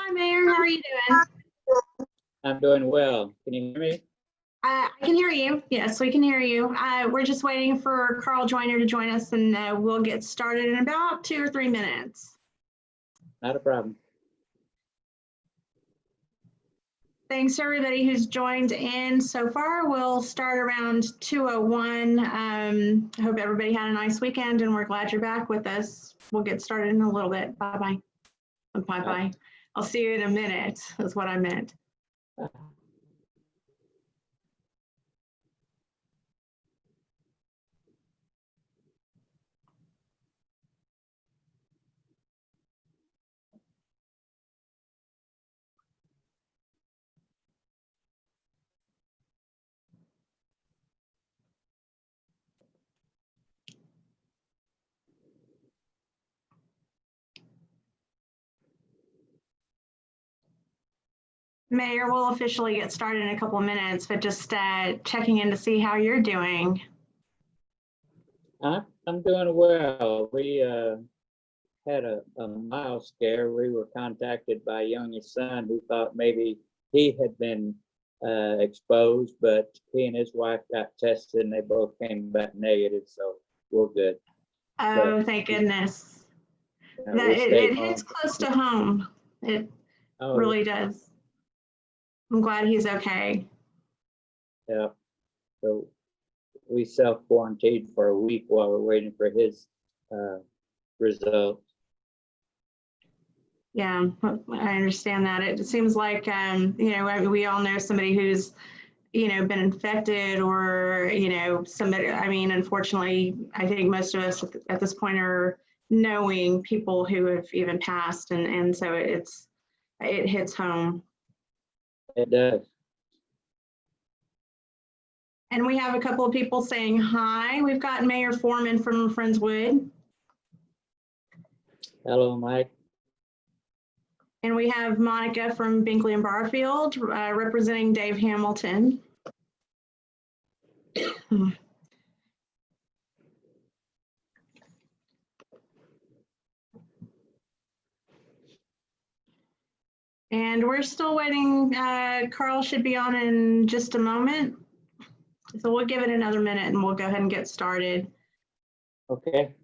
Hi, Mayor. How are you doing? I'm doing well. Can you hear me? I can hear you. Yes, we can hear you. We're just waiting for Carl Joyner to join us, and we'll get started in about 2 or 3 minutes. Not a problem. Thanks to everybody who's joined in so far. We'll start around 2:01. I hope everybody had a nice weekend, and we're glad you're back with us. We'll get started in a little bit. Bye-bye. Bye-bye. I'll see you in a minute, is what I meant. Mayor, we'll officially get started in a couple of minutes, but just checking in to see how you're doing. I'm doing well. We had a mild scare. We were contacted by a youngest son who thought maybe he had been exposed, but he and his wife got tested and they both came back negative, so we're good. Oh, But, thank goodness. we It hits close to home. It really does. I'm glad he's okay. Yeah. So we self-quarantined for a week while we're waiting for his results. Yeah, I understand that. It seems like, we all know somebody who's, been infected or, somebody, unfortunately, I think most of us at this point are knowing people who have even passed. And so it hits home. It does. And we have a couple of people saying hi. We've got Mayor Foreman from Friendswood. Hello, Mike. And we have Monica from Binkley and Barfield representing Dave Hamilton. And we're still waiting. Carl should be on in just a moment. So we'll give it another minute and we'll go ahead and get started. Okay.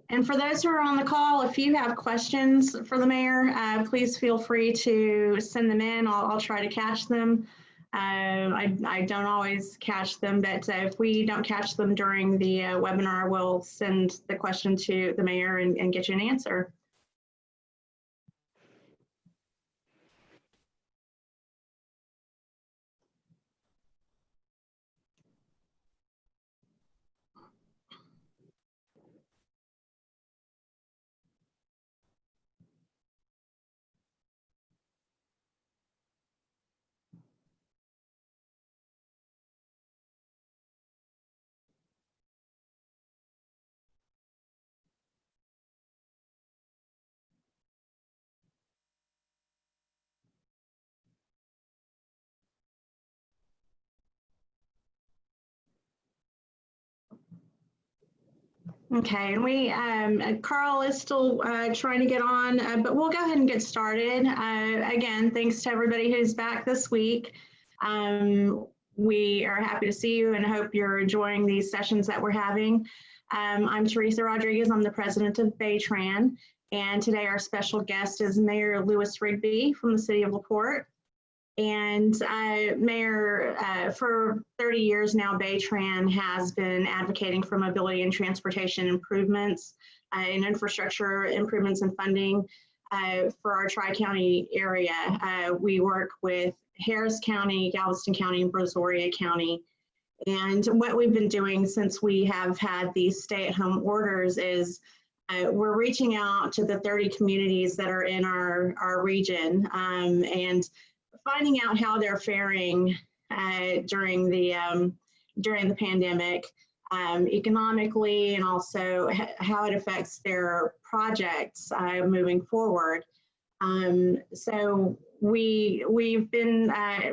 And for those who are on the call, if you have questions for the mayor, please feel free to send them in. I'll try to catch them. I don't always catch them, but if we don't catch them during the webinar, we'll send the question to the mayor and get you an answer. Okay, and we, Carl is still trying to get on, but we'll go ahead and get started. Again, thanks to everybody who's back this week. We are happy to see you and hope you're enjoying these sessions that we're having. I'm Teresa Rodriguez, I'm the president of BayTran, and today our special guest is Mayor Lewis Rigby from the city of LaPorte. And Mayor, for 30 years now, BayTran has been advocating for mobility and transportation improvements and infrastructure improvements and funding for our Tri-County area. We work with Harris County, Galveston County, and Brazoria County. And what we've been doing since we have had these stay-at-home orders is we're reaching out to the 30 communities that are in our region and finding out how they're faring during the pandemic, economically, and also how it affects their projects moving forward. So we've been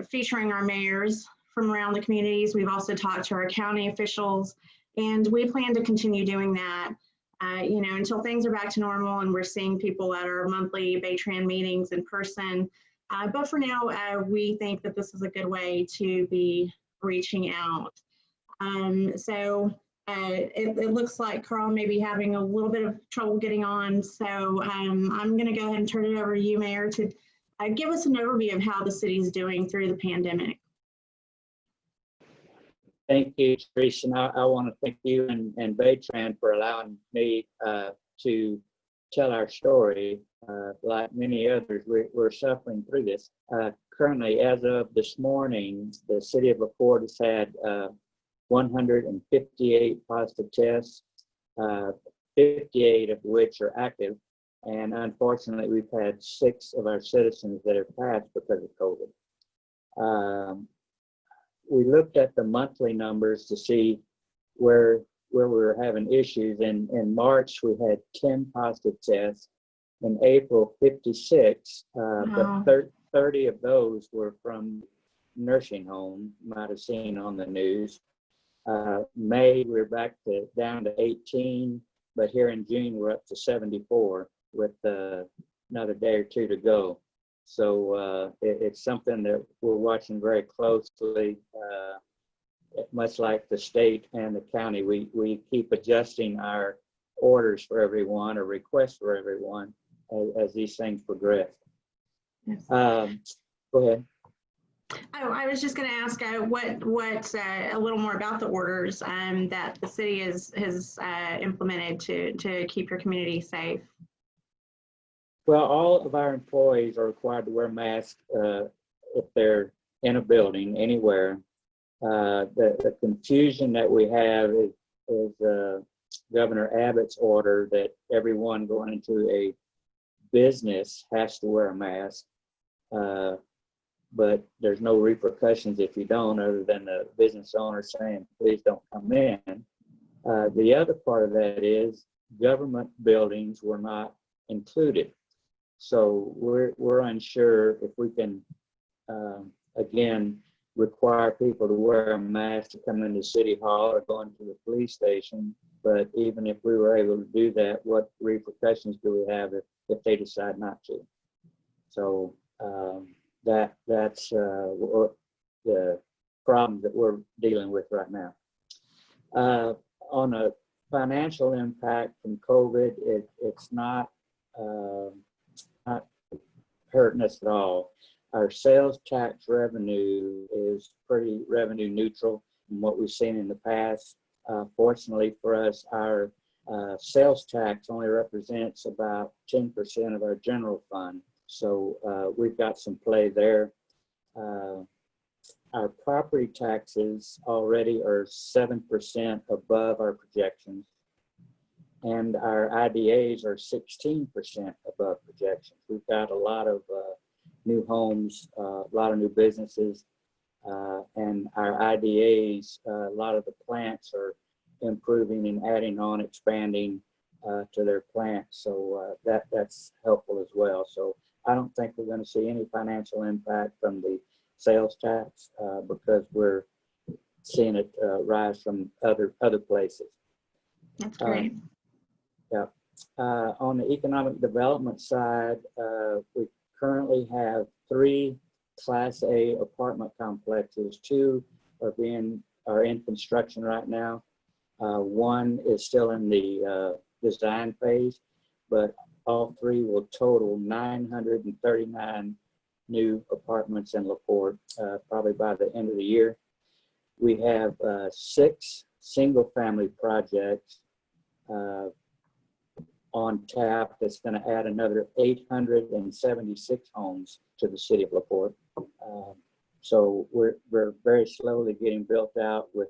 featuring our mayors from around the communities. We've also talked to our county officials, and we plan to continue doing that until things are back to normal and we're seeing people at our monthly BayTran meetings in person. But for now, we think that this is a good way to be reaching out. It looks like Carl may be having a little bit of trouble getting on. So I'm going to go ahead and turn it over to you, Mayor, to give us an overview of how the city is doing through the pandemic. Thank you, Teresa. And I want to thank you and BayTran for allowing me to tell our story. Like many others, we're suffering through this. Currently, as of this morning, the city of LaPorte has had 158 positive tests, 58 of which are active. And unfortunately, we've had 6 of our citizens that have passed because of COVID. We looked at the monthly numbers to see where we were having issues. In March, we had 10 positive tests. In April, 56, Wow. but 30 of those were from nursing home, might have seen on the news. May, we're back down to 18, but here in June, we're up to 74 with another day or 2 to go. So it's something that we're watching very closely. Much like the state and the county, we keep adjusting our orders for everyone or requests for everyone as these things progress. Yes. Go ahead. Oh, I was just going to ask what a little more about the orders that the city has implemented to keep your community safe. Well, all of our employees are required to wear masks if they're in a building anywhere. The confusion that we have is Governor Abbott's order that everyone going into a business has to wear a mask. But there's no repercussions if you don't, other than the business owner saying, please don't come in. The other part of that is government buildings were not included. So we're unsure if we can, again, require people to wear a mask to come into City Hall or go into the police station. But even if we were able to do that, what repercussions do we have if they decide not to? So that's the problem that we're dealing with right now. On a financial impact from COVID, it's not hurting us at all. Our sales tax revenue is pretty revenue neutral from what we've seen in the past. Fortunately for us, our sales tax only represents about 10% of our general fund. So we've got some play there. Our property taxes already are 7% above our projections. And our IDAs are 16% above projections. We've got a lot of new homes, a lot of new businesses, and our IDAs, a lot of the plants are improving and adding on, expanding to their plants. So that's helpful as well. So I don't think we're going to see any financial impact from the sales tax because we're seeing it rise from other places. That's great. Yeah. On the economic development side, we currently have 3 Class A apartment complexes. 2 are in construction right now. 1 is still in the design phase, but all 3 will total 939 new apartments in LaPorte, probably by the end of the year. We have 6 single-family projects on tap that's going to add another 876 homes to the city of LaPorte. So we're very slowly getting built out, with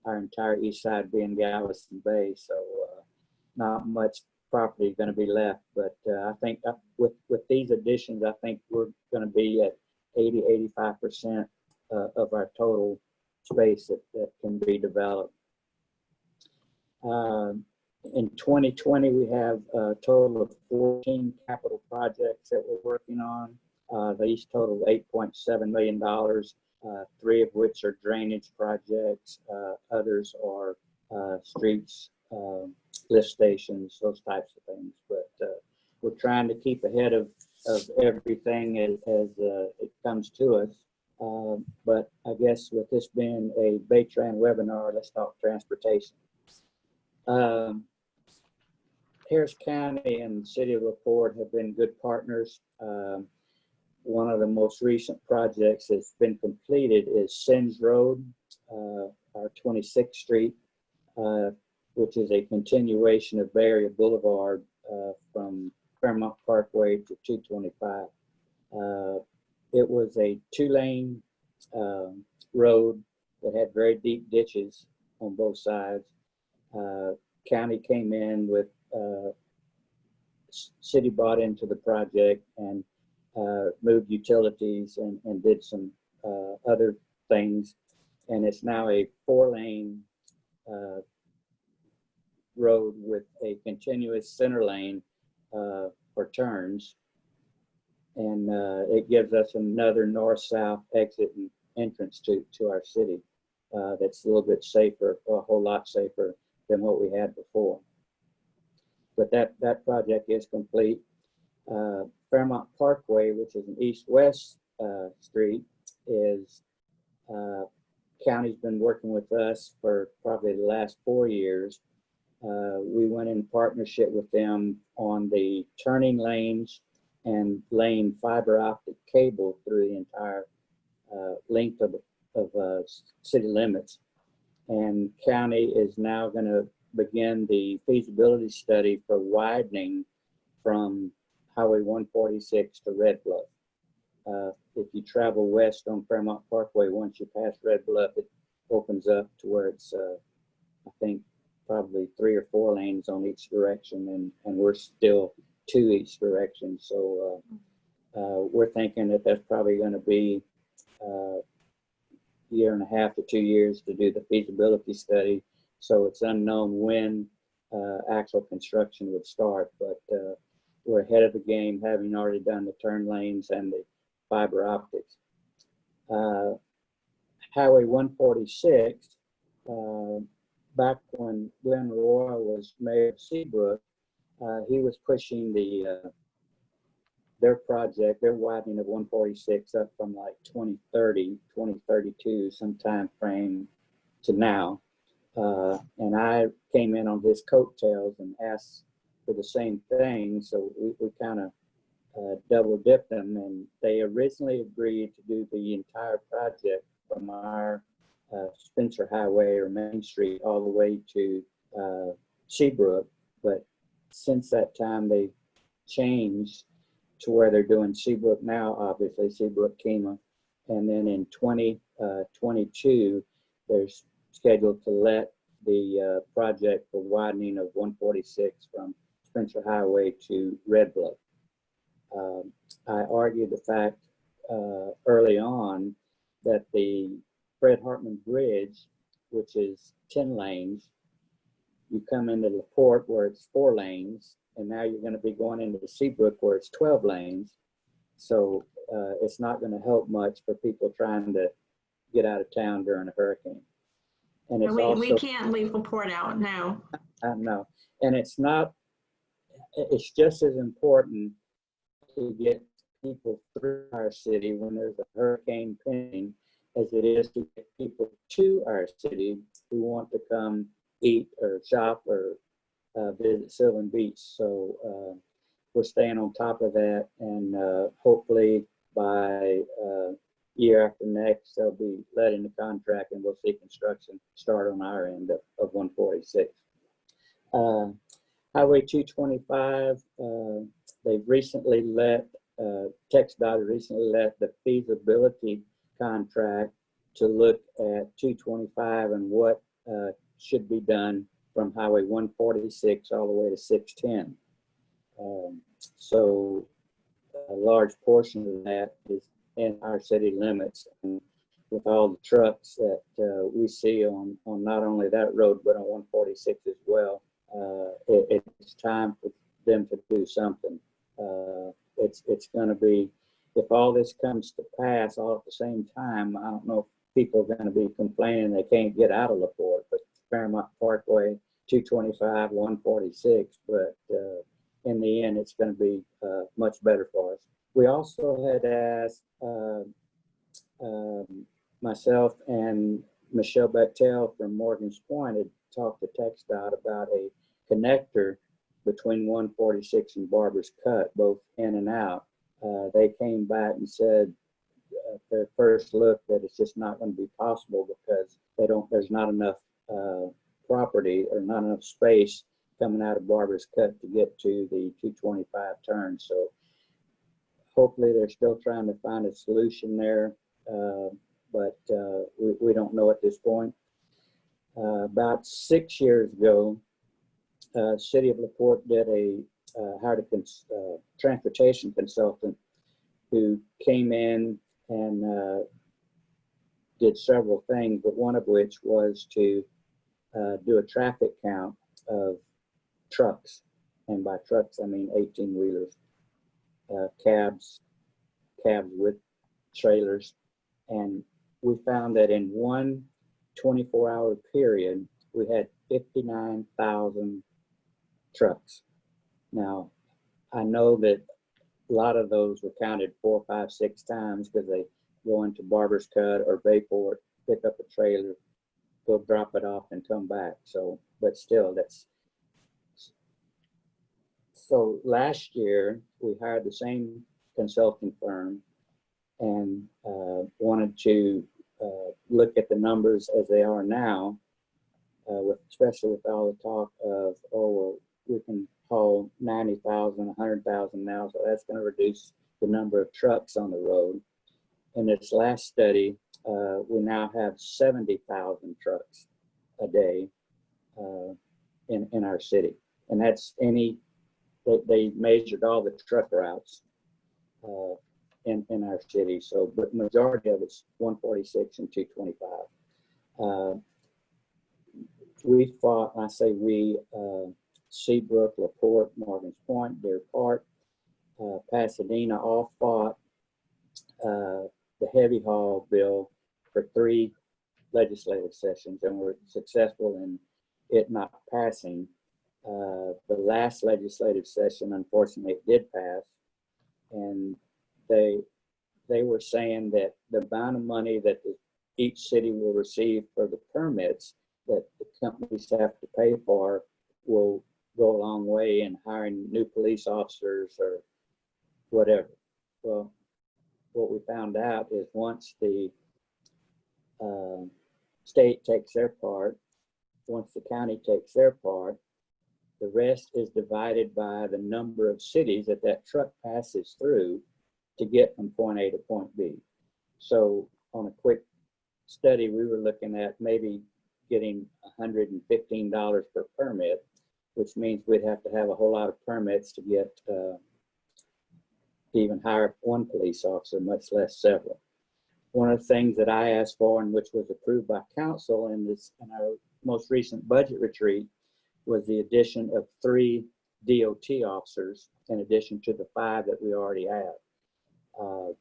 our entire east side being Galveston Bay. So not much property going to be left. But I think with these additions, I think we're going to be at 85% of our total space that can be developed. In 2020, we have a total of 14 capital projects that we're working on. These total $8.7 million, 3 of which are drainage projects. Others are streets lift stations, those types of things. But we're trying to keep ahead of everything as it comes to us. But I guess with this being a BayTran webinar, let's talk transportation. Harris County and the City of LaPorte have been good partners. One of the most recent projects that's been completed is Sims Road, our 26th Street, which is a continuation of Bay Area Boulevard from Fairmont Parkway to 225. It was a 2-lane road that had very deep ditches on both sides. County came in with, city bought into the project and moved utilities and did some other things. And it's now a 4-lane road with a continuous center lane for turns. And it gives us another north-south exit and entrance to our city that's a little bit safer, a whole lot safer than what we had before. But that project is complete. Fairmont Parkway, which is an east-west street, is county's been working with us for probably the last 4 years. We went in partnership with them on the turning lanes and laying fiber optic cable through the entire length of city limits. And county is now going to begin the feasibility study for widening from Highway 146 to Red Bluff. If you travel west on Fairmont Parkway, once you pass Red Bluff, it opens up to where it's, I think, probably 3 or 4 lanes on each direction, and we're still 2 each direction. So we're thinking that that's probably going to be a 1.5 to 2 years to do the feasibility study. So it's unknown when actual construction would start, but we're ahead of the game, having already done the turn lanes and the fiber optics. Highway 146, back when Glenn Roy was mayor of Seabrook, he was pushing their project, their widening of 146 up from like 2030, 2032, some time frame to now. And I came in on his coattails and asked for the same thing. So we kind of double dipped them, and they originally agreed to do the entire project from our Spencer Highway or Main Street all the way to Seabrook. But since that time, they changed to where they're doing Seabrook now, obviously, Seabrook Kema. And then in 2022, they're scheduled to let the project for widening of 146 from Spencer Highway to Red Bluff. I argued the fact early on that the Fred Hartman Bridge, which is 10 lanes, you come into LaPorte where it's 4 lanes, and now you're going to be going into the Seabrook where it's 12 lanes. So it's not going to help much for people trying to get out of town during a hurricane. And it's we can't leave LaPorte out, no. No, and it's just as important to get people through our city when there's a hurricane pending as it is to get people to our city who want to come eat or shop or visit Sylvan Beach. So we're staying on top of that, and hopefully by year after next, they'll be letting the contract and we'll see construction start on our end of 146. Highway 225, they've recently let, TxDOT recently let the feasibility contract to look at 225 and what should be done from Highway 146 all the way to 610. So a large portion of that is in our city limits, and with all the trucks that we see on not only that road but on 146 as well, it's time for them to do something. It's going to be, if all this comes to pass all at the same time, I don't know if people are going to be complaining they can't get out of LaPorte, but Fairmont Parkway 225, 146, but in the end, it's going to be much better for us. We also had asked myself and Michelle Bechtel from Morgan's Point had talked to TxDOT about a connector between 146 and Barber's Cut, both in and out. They came back and said their first look that it's just not going to be possible because there's not enough property or not enough space coming out of Barber's Cut to get to the 225 turn. So hopefully they're still trying to find a solution there, but we don't know at this point. About 6 years ago, City of LaPorte hired a transportation consultant who came in and did several things, but one of which was to do a traffic count of trucks. And by trucks, I mean 18-wheelers, cabs with trailers. And we found that in one 24-hour period, we had 59,000 trucks. Now, I know that a lot of those were counted 4, 5, 6 times because they go into Barber's Cut or Bayport, pick up a trailer, go drop it off and come back. So, but still, so last year we hired the same consulting firm and wanted to look at the numbers as they are now, especially with all the talk of, oh, well, we can haul 90,000, 100,000 now, so that's going to reduce the number of trucks on the road. In this last study, we now have 70,000 trucks a day in our city. And that's they measured all the truck routes in our city. So, but majority of it's 146 and 225. We fought, I say we, Seabrook, LaPorte, Morgan's Point, Deer Park, Pasadena all fought the heavy haul bill for 3 legislative sessions and were successful in it not passing. The last legislative session, unfortunately, it did pass, and they were saying that the amount of money that each city will receive for the permits that the companies have to pay for will go a long way in hiring new police officers or whatever. Well, what we found out is once the state takes their part, once the county takes their part, the rest is divided by the number of cities that truck passes through to get from point A to point B. So on a quick study, we were looking at maybe getting $115 per permit, which means we'd have to have a whole lot of permits to get to even hire one police officer, much less several. One of the things that I asked for and which was approved by council in our most recent budget retreat was the addition of 3 DOT officers in addition to the 5 that we already have.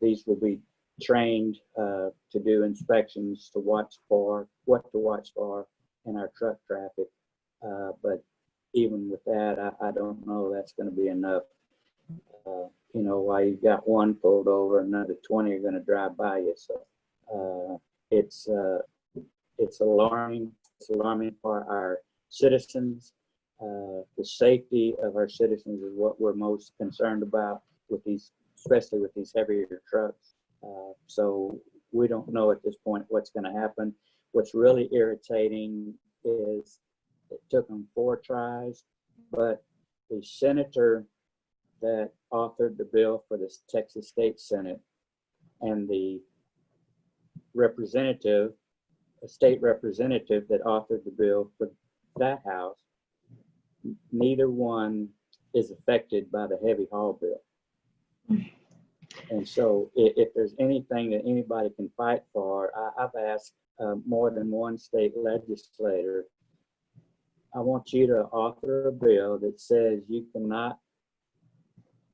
These will be trained to do inspections, to watch for what to watch for in our truck traffic. But even with that, I don't know that's going to be enough. You know, while you've got one pulled over, another 20 are going to drive by you. So it's alarming. It's alarming for our citizens. The safety of our citizens is what we're most concerned about with these, especially with these heavier trucks. So we don't know at this point what's going to happen. What's really irritating is it took them 4 tries, but the senator that authored the bill for the Texas State Senate and the representative, a state representative that authored the bill for that house, neither one is affected by the heavy haul bill. And so if there's anything that anybody can fight for, I've asked more than one state legislator, I want you to author a bill that says you cannot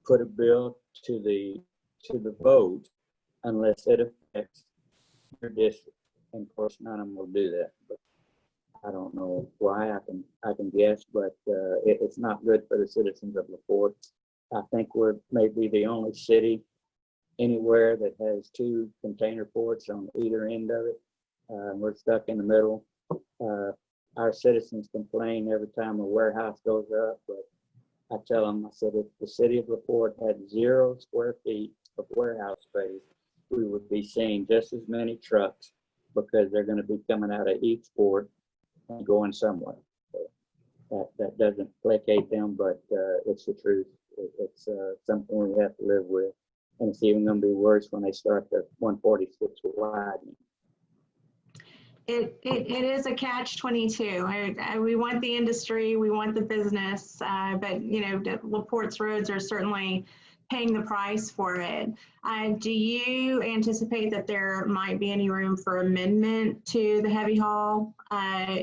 put a bill to the vote unless it affects your district. And of course, none of them will do that. But I don't know why. I can guess, but it's not good for the citizens of LaPorte. I think we're maybe the only city anywhere that has two container ports on either end of it. We're stuck in the middle. Our citizens complain every time a warehouse goes up, but I tell them, I said, if the city of LaPorte had 0 square feet of warehouse space, we would be seeing just as many trucks because they're going to be coming out of each port and going somewhere. So that doesn't placate them, but it's the truth. It's something we have to live with. And it's even going to be worse when they start the 146 widening. It is a catch-22. We want the industry, we want the business, but you know, LaPorte's roads are certainly paying the price for it. Do you anticipate that there might be any room for amendment to the heavy haul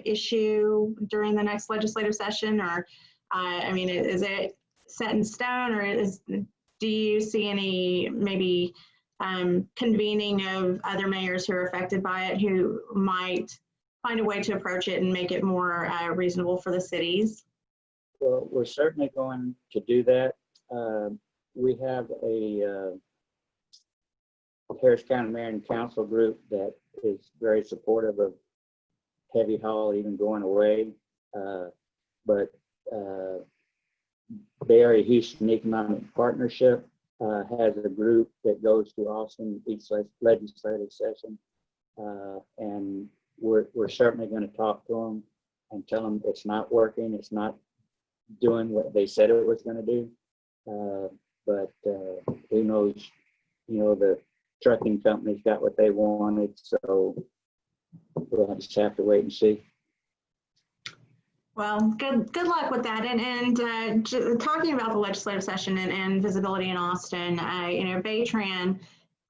issue during the next legislative session? Or, I mean, is it set in stone, or do you see any maybe convening of other mayors who are affected by it who might find a way to approach it and make it more reasonable for the cities? Well, we're certainly going to do that. We have a Harris County Mayor and Council group that is very supportive of heavy haul even going away. But Bay Area Houston Economic Partnership has a group that goes to Austin each legislative session. And we're certainly going to talk to them and tell them it's not working. It's not doing what they said it was going to do. But who knows, you know, the trucking companies got what they wanted. So we'll just have to wait and see. Well, good luck with that. And talking about the legislative session and visibility in Austin, you know, BayTran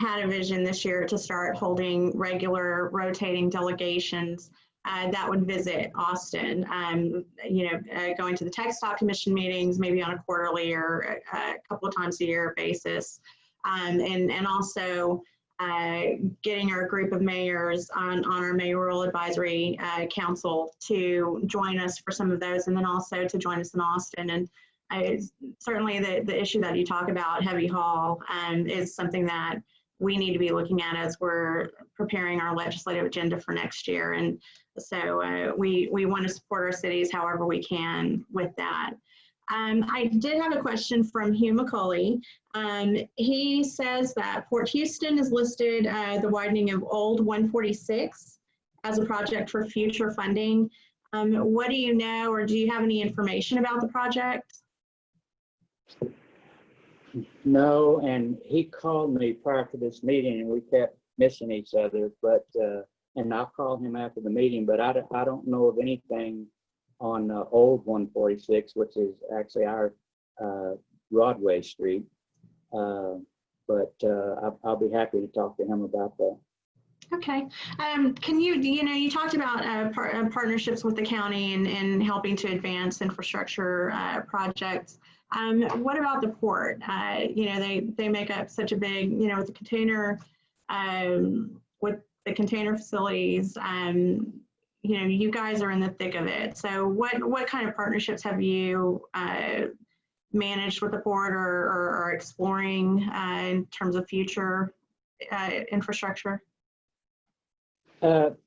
had a vision this year to start holding regular rotating delegations that would visit Austin, you know, going to the Textile Commission meetings, maybe on a quarterly or a couple of times a year basis. And also getting our group of mayors on our mayoral advisory council to join us for some of those, and then also to join us in Austin. And certainly the issue that you talk about, heavy haul, is something that we need to be looking at as we're preparing our legislative agenda for next year. And so we want to support our cities however we can with that. I did have a question from Hugh McCauley. He says that Port Houston has listed the widening of Old 146 as a project for future funding. What do you know, or do you have any information about the project? No, and he called me prior to this meeting and we kept missing each other, but and I'll call him after the meeting, but I don't know of anything on Old 146, which is actually our Broadway Street. But I'll be happy to talk to him about that. Okay. Can you talked about partnerships with the county and helping to advance infrastructure projects. What about the port? You know, they make up such a big, you know, with the container, with the container facilities, you know, you guys are in the thick of it. So what kind of partnerships have you managed with the port or are exploring in terms of future infrastructure? You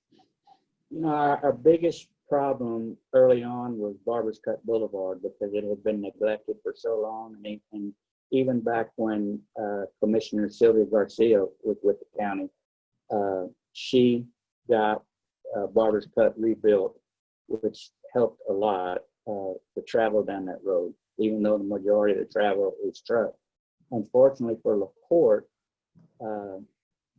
know, our biggest problem early on was Barber's Cut Boulevard because it had been neglected for so long. And even back when Commissioner Sylvia Garcia was with the county, she got Barber's Cut rebuilt, which helped a lot to travel down that road, even though the majority of the travel is truck. Unfortunately for LaPorte,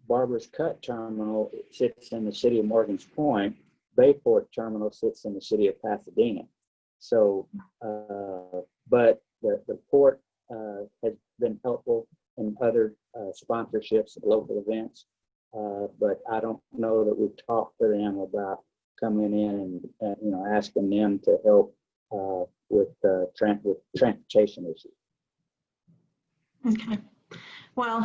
Barber's Cut Terminal sits in the city of Morgan's Point. Bayport Terminal sits in the city of Pasadena. So, but the port has been helpful in other sponsorships of local events. But I don't know that we've talked to them about coming in and you know, asking them to help with transportation issues. Okay. Well,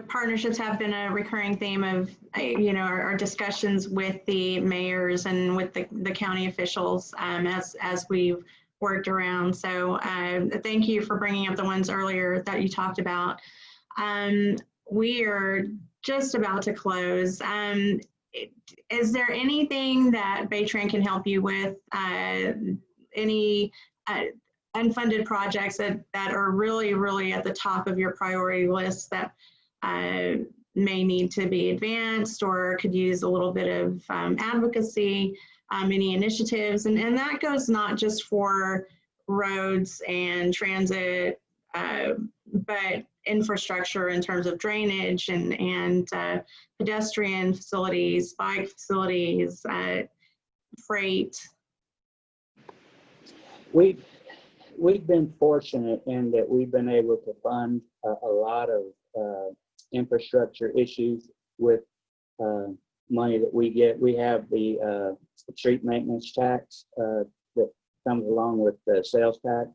partnerships have been a recurring theme of, our discussions with the mayors and with the county officials as we've worked around. So thank you for bringing up the ones earlier that you talked about. We are just about to close. Is there anything that BayTran can help you with? Any unfunded projects that are really, really at the top of your priority list that may need to be advanced or could use a little bit of advocacy, any initiatives, and that goes not just for roads and transit, but infrastructure in terms of drainage and pedestrian facilities, bike facilities, freight. We've been fortunate in that we've been able to fund a lot of infrastructure issues with money that we get. We have the street maintenance tax that comes along with the sales tax,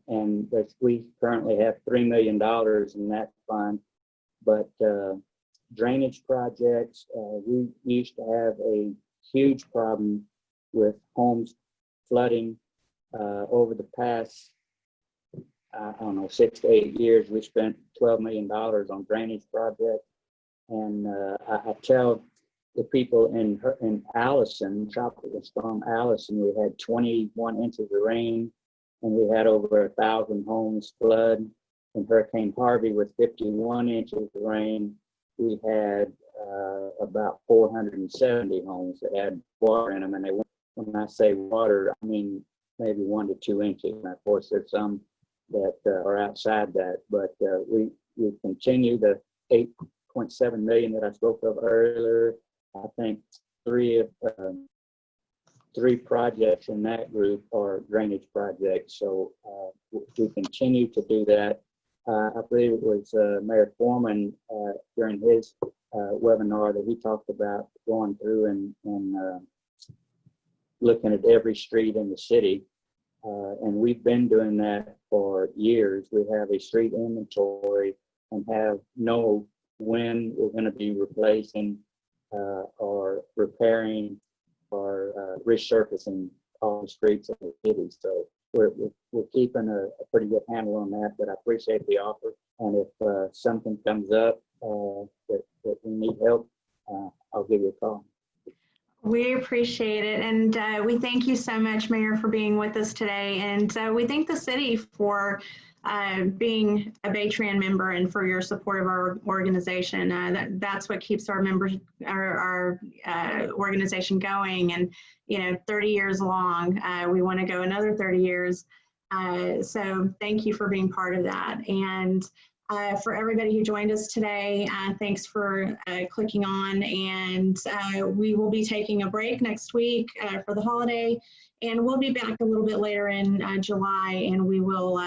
and we currently have $3 million in that fund. But drainage projects, we used to have a huge problem with homes flooding. Over the past, I don't know, 6 to 8 years, we spent $12 million on drainage projects. And I tell the people in Allison, Tropical Storm Allison, we had 21 inches of rain, and we had over 1,000 homes flood. And Hurricane Harvey, with 51 inches of rain, we had about 470 homes that had water in them. And when I say water, I mean maybe 1 to 2 inches. And of course, there's some that are outside that, but we continue the 8.7 million that I spoke of earlier. I think three projects in that group are drainage projects. So we continue to do that. I believe it was Mayor Foreman during his webinar that he talked about going through and looking at every street in the city. And we've been doing that for years. We have a street inventory and know when we're going to be replacing or repairing or resurfacing all the streets of the city. So we're keeping a pretty good handle on that, but I appreciate the offer. And if something comes up that we need help, I'll give you a call. We appreciate it, and we thank you so much, Mayor, for being with us today. And we thank the city for being a BayTran member and for your support of our organization. That's what keeps our members, our organization going. And 30 years long, we want to go another 30 years. So thank you for being part of that. And for everybody who joined us today, thanks for clicking on, and we will be taking a break next week for the holiday, and we'll be back a little bit later in July, and we will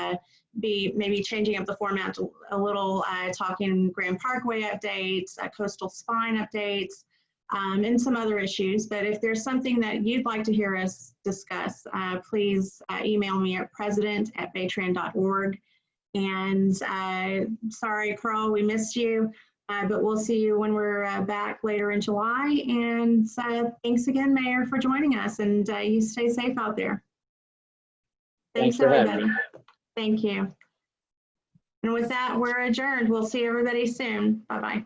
be maybe changing up the format a little, talking Grand Parkway updates, coastal spine updates, and some other issues. But if there's something that you'd like to hear us discuss, please email me at president@baytran.org. And sorry, Carl, we missed you, but we'll see you when we're back later in July. And thanks again, Mayor, for joining us, and you stay safe out there. Thanks everybody. Thank you. And with that, we're adjourned. We'll see everybody soon. Bye-bye.